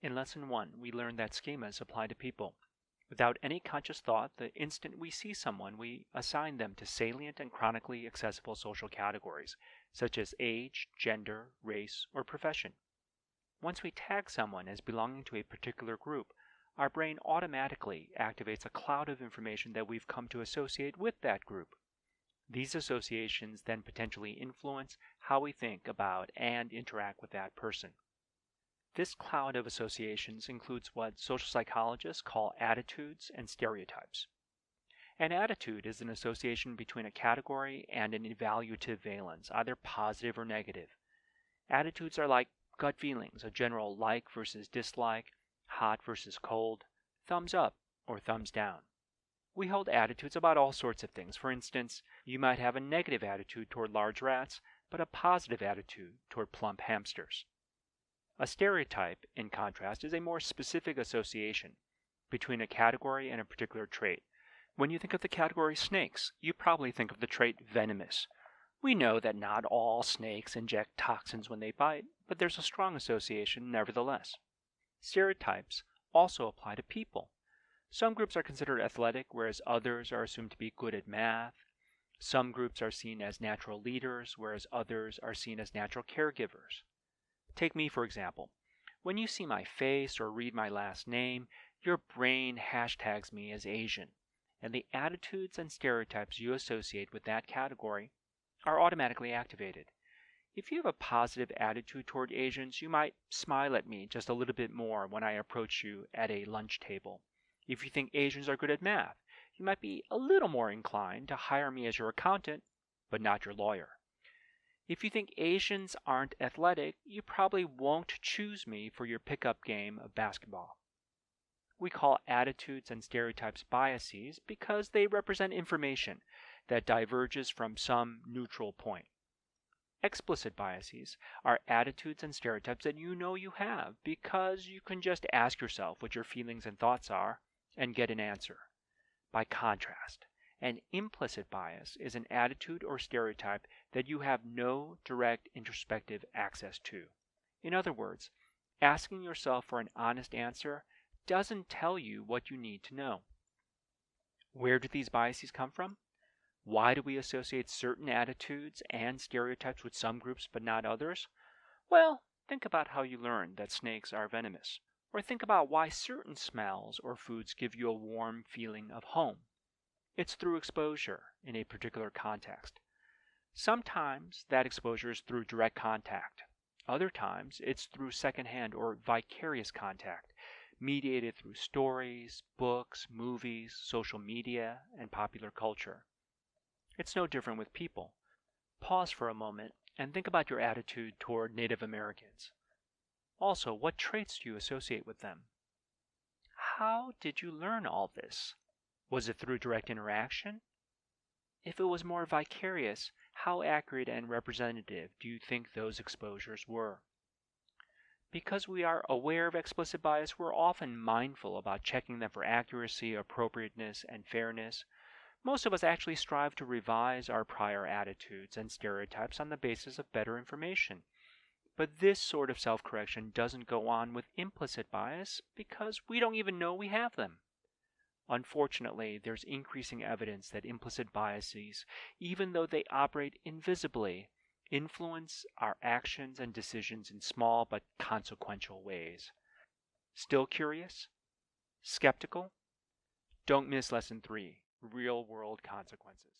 In Lesson 1, we learned that schemas apply to people. Without any conscious thought, the instant we see someone, we assign them to salient and chronically accessible social categories, such as age, gender, race, or profession. Once we tag someone as belonging to a particular group, our brain automatically activates a cloud of information that we've come to associate with that group. These associations then potentially influence how we think about and interact with that person. This cloud of associations includes what social psychologists call attitudes and stereotypes. An attitude is an association between a category and an evaluative valence, either positive or negative. Attitudes are like gut feelings, a general like versus dislike, hot versus cold, thumbs up or thumbs down. We hold attitudes about all sorts of things. For instance, you might have a negative attitude toward large rats, but a positive attitude toward plump hamsters. A stereotype, in contrast, is a more specific association between a category and a particular trait. When you think of the category snakes, you probably think of the trait venomous. We know that not all snakes inject toxins when they bite, but there's a strong association nevertheless. Stereotypes also apply to people. Some groups are considered athletic, whereas others are assumed to be good at math. Some groups are seen as natural leaders, whereas others are seen as natural caregivers. Take me, for example. When you see my face or read my last name, your brain hashtags me as Asian, and the attitudes and stereotypes you associate with that category are automatically activated. If you have a positive attitude toward Asians, you might smile at me just a little bit more when I approach you at a lunch table. If you think Asians are good at math, you might be a little more inclined to hire me as your accountant, but not your lawyer. If you think Asians aren't athletic, you probably won't choose me for your pickup game of basketball. We call attitudes and stereotypes biases because they represent information that diverges from some neutral point. Explicit biases are attitudes and stereotypes that you know you have because you can just ask yourself what your feelings and thoughts are and get an answer. By contrast, an implicit bias is an attitude or stereotype that you have no direct introspective access to. In other words, asking yourself for an honest answer doesn't tell you what you need to know. Where do these biases come from? Why do we associate certain attitudes and stereotypes with some groups but not others? Well, think about how you learned that snakes are venomous. Or think about why certain smells or foods give you a warm feeling of home. It's through exposure in a particular context. Sometimes that exposure is through direct contact. Other times it's through secondhand or vicarious contact, mediated through stories, books, movies, social media, and popular culture. It's no different with people. Pause for a moment and think about your attitude toward Native Americans. Also, what traits do you associate with them? How did you learn all this? Was it through direct interaction? If it was more vicarious, how accurate and representative do you think those exposures were? Because we are aware of explicit bias, we're often mindful about checking them for accuracy, appropriateness, and fairness. Most of us actually strive to revise our prior attitudes and stereotypes on the basis of better information. But this sort of self-correction doesn't go on with implicit bias because we don't even know we have them. Unfortunately, there's increasing evidence that implicit biases, even though they operate invisibly, influence our actions and decisions in small but consequential ways. Still curious? Skeptical? Don't miss Lesson 3, Real-World Consequences.